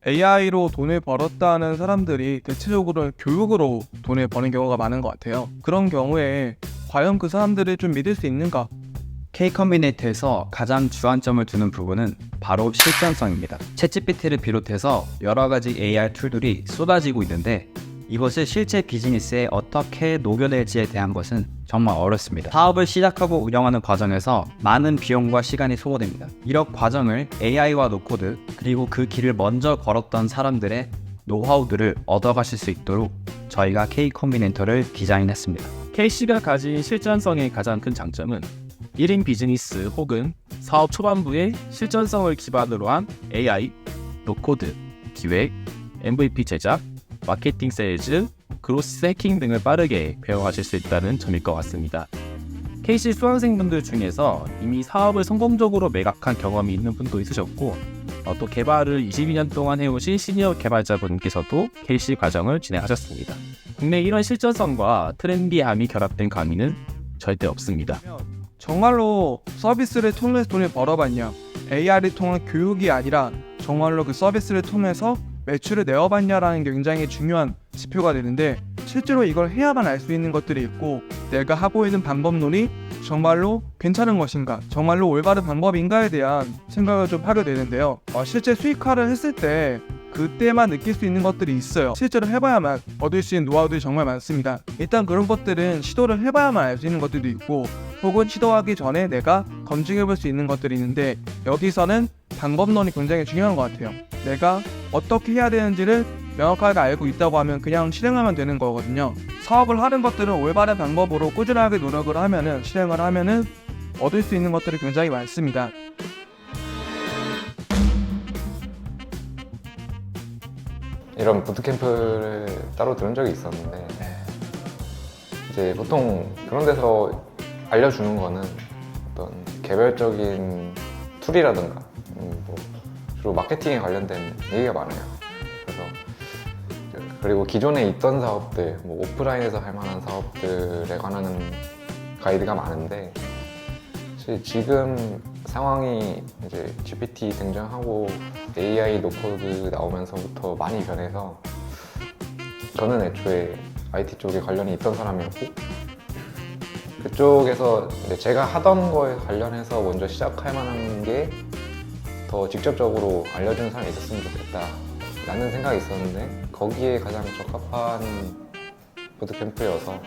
AI로 돈을 벌었다는 사람들이 대체적으로 교육으로 돈을 버는 경우가 많은 것 같아요. 그런 경우에 과연 그 사람들을 좀 믿을 수 있는가? K-커뮤니티에서 가장 주안점을 두는 부분은 바로 실전성입니다. 챗GPT를 비롯해서 여러 가지 AI 툴들이 쏟아지고 있는데 이것을 실제 비즈니스에 어떻게 녹여낼지에 대한 것은 정말 어렵습니다. 사업을 시작하고 운영하는 과정에서 많은 비용과 시간이 소모됩니다. 이런 과정을 AI와 노코드 그리고 그 길을 먼저 걸었던 사람들의 노하우들을 얻어가실 수 있도록 저희가 K-커뮤니티를 디자인했습니다. KC가 가진 실전성의 가장 큰 장점은 1인 비즈니스 혹은 사업 초반부의 실전성을 기반으로 한 AI, 노코드, 기획, MVP 제작, 마케팅 세일즈, 그로스 해킹 등을 빠르게 배워가실 수 있다는 점일 것 같습니다. KC 수강생분들 중에서 이미 사업을 성공적으로 매각한 경험이 있는 분도 있으셨고 또 개발을 22년 동안 해오신 시니어 개발자분께서도 KC 과정을 진행하셨습니다. 국내 이런 실전성과 트렌디함이 결합된 강의는 절대 없습니다. 정말로 서비스를 통해서 돈을 벌어봤냐? AI를 통한 교육이 아니라 정말로 그 서비스를 통해서 매출을 내어봤냐라는 게 굉장히 중요한 지표가 되는데 실제로 이걸 해야만 알 수 있는 것들이 있고 내가 하고 있는 방법론이 정말로 괜찮은 것인가, 정말로 올바른 방법인가에 대한 생각을 좀 하게 되는데요. 실제 수익화를 했을 때 그때만 느낄 수 있는 것들이 있어요. 실제로 해봐야만 얻을 수 있는 노하우들이 정말 많습니다. 일단 그런 것들은 시도를 해봐야만 알 수 있는 것들도 있고 혹은 시도하기 전에 내가 검증해볼 수 있는 것들이 있는데 여기서는 방법론이 굉장히 중요한 것 같아요. 내가 어떻게 해야 되는지를 명확하게 알고 있다고 하면 그냥 실행하면 되는 거거든요. 사업을 하는 것들은 올바른 방법으로 꾸준하게 노력을 하면은 실행을 하면은 얻을 수 있는 것들이 굉장히 많습니다. 이런 부트캠프를 따로 들은 적이 있었는데 이제 보통 그런 데서 알려주는 거는 어떤 개별적인 툴이라든가 주로 마케팅에 관련된 얘기가 많아요. 그래서 그리고 기존에 있던 사업들, 오프라인에서 할 만한 사업들에 관한 가이드가 많은데 사실 지금 상황이 이제 GPT 등장하고 AI 노코드 나오면서부터 많이 변해서 저는 애초에 IT 쪽에 관련이 있던 사람이었고 그쪽에서 이제 제가 하던 거에 관련해서 먼저 시작할 만한 게 더 직접적으로 알려주는 사람이 있었으면 좋겠다 라는 생각이 있었는데 거기에 가장 적합한 부트캠프여서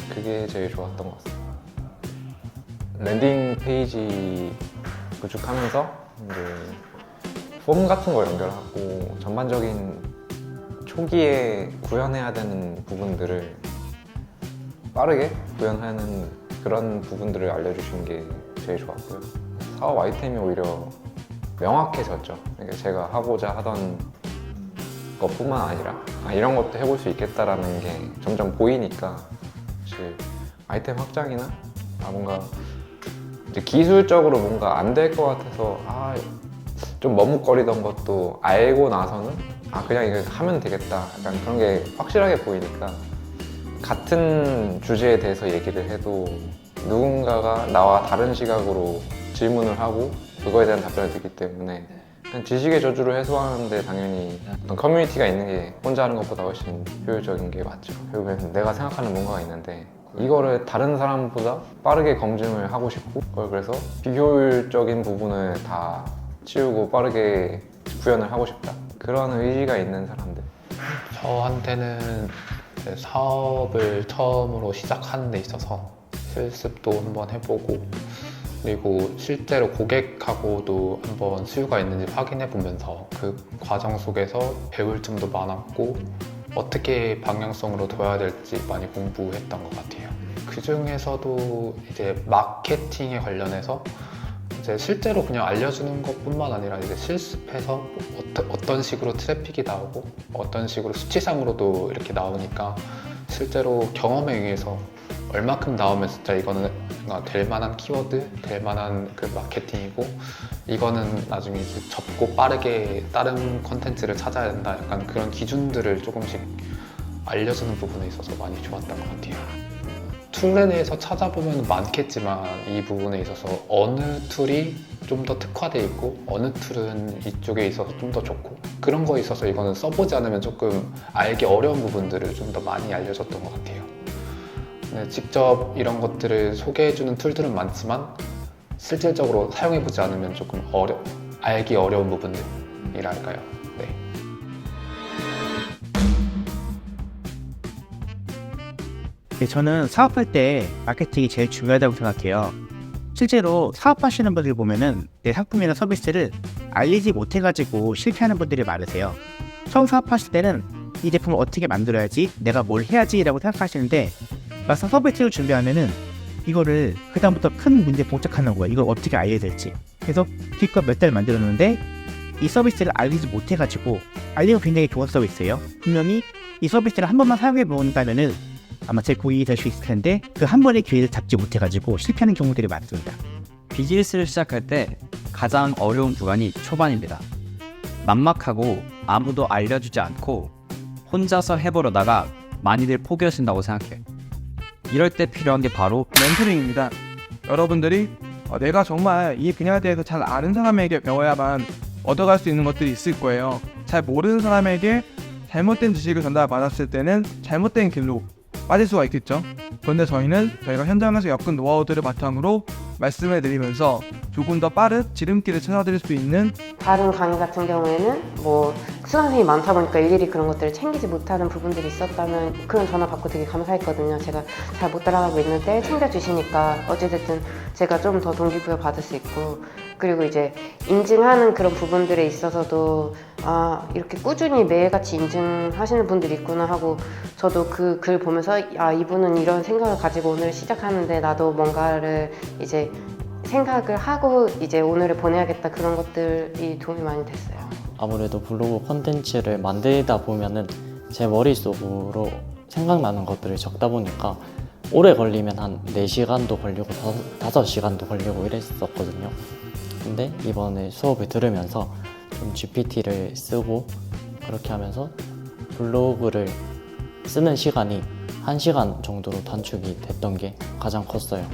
그게 제일 좋았던 것 같습니다. 랜딩 페이지 구축하면서 이제 폼 같은 거 연결하고 전반적인 초기에 구현해야 되는 부분들을 빠르게 구현하는 그런 부분들을 알려주신 게 제일 좋았고요. 사업 아이템이 오히려 명확해졌죠. 그러니까 제가 하고자 하던 것뿐만 아니라 이런 것도 해볼 수 있겠다라는 게 점점 보이니까 사실 아이템 확장이나 뭔가 이제 기술적으로 뭔가 안 될 것 같아서 좀 머뭇거리던 것도 알고 나서는 그냥 이거 하면 되겠다 약간 그런 게 확실하게 보이니까 같은 주제에 대해서 얘기를 해도 누군가가 나와 다른 시각으로 질문을 하고 그거에 대한 답변을 듣기 때문에 그냥 지식의 저주를 해소하는데 당연히 어떤 커뮤니티가 있는 게 혼자 하는 것보다 훨씬 효율적인 게 맞죠. 결국엔 내가 생각하는 뭔가가 있는데 이거를 다른 사람보다 빠르게 검증을 하고 싶고 그걸 그래서 비효율적인 부분을 다 치우고 빠르게 구현을 하고 싶다 그런 의지가 있는 사람들. 저한테는 사업을 처음으로 시작하는 데 있어서 실습도 한번 해보고 그리고 실제로 고객하고도 한번 수요가 있는지 확인해 보면서 그 과정 속에서 배울 점도 많았고 어떻게 방향성으로 둬야 될지 많이 공부했던 것 같아요. 그 중에서도 이제 마케팅에 관련해서 이제 실제로 그냥 알려주는 것뿐만 아니라 이제 실습해서 어떤 식으로 트래픽이 나오고 어떤 식으로 수치상으로도 이렇게 나오니까 실제로 경험에 의해서 얼마큼 나오면 진짜 이거는 될 만한 키워드, 될 만한 그 마케팅이고 이거는 나중에 이제 접고 빠르게 다른 콘텐츠를 찾아야 된다 약간 그런 기준들을 조금씩 알려주는 부분에 있어서 많이 좋았던 것 같아요. 툴에 대해서 찾아보면 많겠지만 이 부분에 있어서 어느 툴이 좀 더 특화되어 있고 어느 툴은 이쪽에 있어서 좀 더 좋고 그런 거에 있어서 이거는 써보지 않으면 조금 알기 어려운 부분들을 좀 더 많이 알려줬던 것 같아요. 네, 직접 이런 것들을 소개해주는 툴들은 많지만 실질적으로 사용해보지 않으면 조금 알기 어려운 부분들이랄까요. 네. 네, 저는 사업할 때 마케팅이 제일 중요하다고 생각해요. 실제로 사업하시는 분들 보면은 내 상품이나 서비스를 알리지 못해가지고 실패하는 분들이 많으세요. 처음 사업하실 때는 이 제품을 어떻게 만들어야지, 내가 뭘 해야지 라고 생각하시는데 막상 서비스를 준비하면은 이거를 그다음부터 큰 문제 봉착하는 거예요. 이걸 어떻게 알려야 될지. 그래서 기껏 몇 달 만들었는데 이 서비스를 알리지 못해가지고, 알리면 굉장히 좋은 서비스예요. 분명히 이 서비스를 한 번만 사용해 본다면은 아마 제 고객이 될 수 있을 텐데 그 한 번의 기회를 잡지 못해가지고 실패하는 경우들이 많습니다. 비즈니스를 시작할 때 가장 어려운 구간이 초반입니다. 막막하고 아무도 알려주지 않고 혼자서 해보려다가 많이들 포기하신다고 생각해요. 이럴 때 필요한 게 바로 멘토링입니다. 여러분들이 내가 정말 이 분야에 대해서 잘 아는 사람에게 배워야만 얻어갈 수 있는 것들이 있을 거예요. 잘 모르는 사람에게 잘못된 지식을 전달받았을 때는 잘못된 길로 빠질 수가 있겠죠. 그런데 저희가 현장에서 겪은 노하우들을 바탕으로 말씀을 드리면서 조금 더 빠른 지름길을 찾아드릴 수 있는, 다른 강의 같은 경우에는 뭐 수강생이 많다 보니까 일일이 그런 것들을 챙기지 못하는 부분들이 있었다면 그런 전화 받고 되게 감사했거든요. 제가 잘 못 따라가고 있는데 챙겨주시니까 어찌됐든 제가 좀 더 동기부여 받을 수 있고, 그리고 이제 인증하는 그런 부분들에 있어서도 아, 이렇게 꾸준히 매일같이 인증하시는 분들이 있구나 하고, 저도 그 글 보면서 아, 이분은 이런 생각을 가지고 오늘 시작하는데 나도 뭔가를 이제 생각을 하고 이제 오늘을 보내야겠다, 그런 것들이 도움이 많이 됐어요. 아무래도 블로그 콘텐츠를 만들다 보면은 제 머릿속으로 생각나는 것들을 적다 보니까 오래 걸리면 한 4시간도 걸리고 5시간도 걸리고 이랬었거든요. 근데 이번에 수업을 들으면서 좀 GPT를 쓰고 그렇게 하면서 블로그를 쓰는 시간이 1시간 정도로 단축이 됐던 게 가장 컸어요.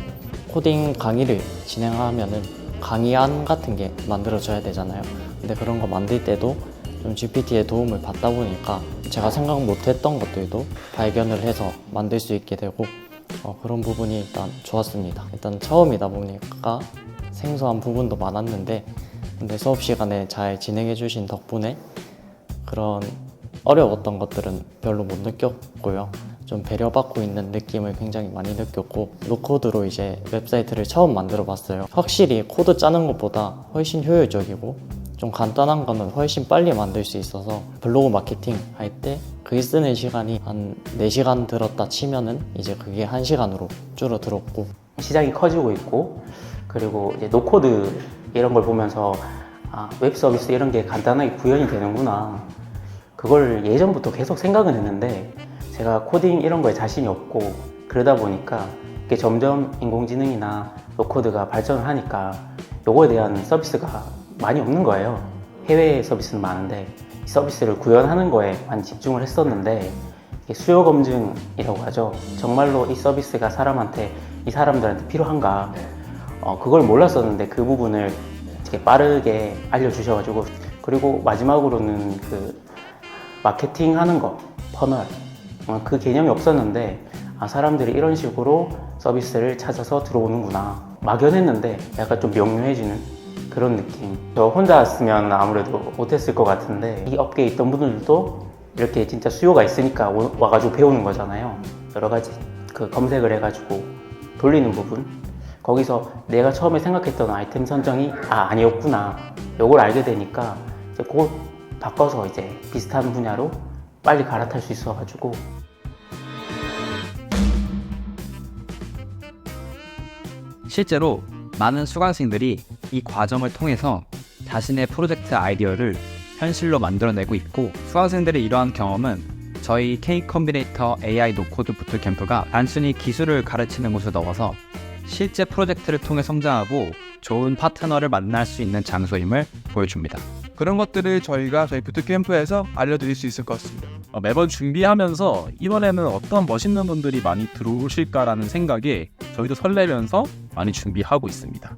코딩 강의를 진행하면은 강의안 같은 게 만들어져야 되잖아요. 근데 그런 거 만들 때도 좀 GPT의 도움을 받다 보니까 제가 생각 못했던 것들도 발견을 해서 만들 수 있게 되고 그런 부분이 일단 좋았습니다. 일단 처음이다 보니까 생소한 부분도 많았는데 근데 수업 시간에 잘 진행해 주신 덕분에 그런 어려웠던 것들은 별로 못 느꼈고요. 좀 배려받고 있는 느낌을 굉장히 많이 느꼈고, 노코드로 이제 웹사이트를 처음 만들어 봤어요. 확실히 코드 짜는 것보다 훨씬 효율적이고 좀 간단한 거는 훨씬 빨리 만들 수 있어서 블로그 마케팅 할 때 글 쓰는 시간이 한 4시간 들었다 치면은 이제 그게 1시간으로 줄어들었고, 시장이 커지고 있고, 그리고 이제 노코드 이런 걸 보면서 아, 웹 서비스 이런 게 간단하게 구현이 되는구나, 그걸 예전부터 계속 생각은 했는데 제가 코딩 이런 거에 자신이 없고, 그러다 보니까 이게 점점 인공지능이나 노코드가 발전을 하니까 요거에 대한 서비스가 많이 없는 거예요. 해외 서비스는 많은데 이 서비스를 구현하는 거에만 집중을 했었는데, 이게 수요 검증이라고 하죠. 정말로 이 서비스가 이 사람들한테 필요한가, 그걸 몰랐었는데 그 부분을 이렇게 빠르게 알려주셔가지고, 그리고 마지막으로는 그 마케팅 하는 거, 퍼널, 그 개념이 없었는데 사람들이 이런 식으로 서비스를 찾아서 들어오는구나, 막연했는데 약간 좀 명료해지는 그런 느낌. 저 혼자 쓰면 아무래도 못했을 것 같은데 이 업계에 있던 분들도 이렇게 진짜 수요가 있으니까 와가지고 배우는 거잖아요. 여러 가지 그 검색을 해가지고 돌리는 부분, 거기서 내가 처음에 생각했던 아이템 선정이 아니었구나, 요걸 알게 되니까 이제 곧 바꿔서 이제 비슷한 분야로 빨리 갈아탈 수 있어가지고. 실제로 많은 수강생들이 이 과정을 통해서 자신의 프로젝트 아이디어를 현실로 만들어내고 있고, 수강생들의 이러한 경험은 저희 K-컴비네이터 AI 노코드 부트캠프가 단순히 기술을 가르치는 곳을 넘어서 실제 프로젝트를 통해 성장하고 좋은 파트너를 만날 수 있는 장소임을 보여줍니다. 그런 것들을 저희 부트캠프에서 알려드릴 수 있을 것 같습니다. 매번 준비하면서 이번에는 어떤 멋있는 분들이 많이 들어오실까라는 생각에 저희도 설레면서 많이 준비하고 있습니다.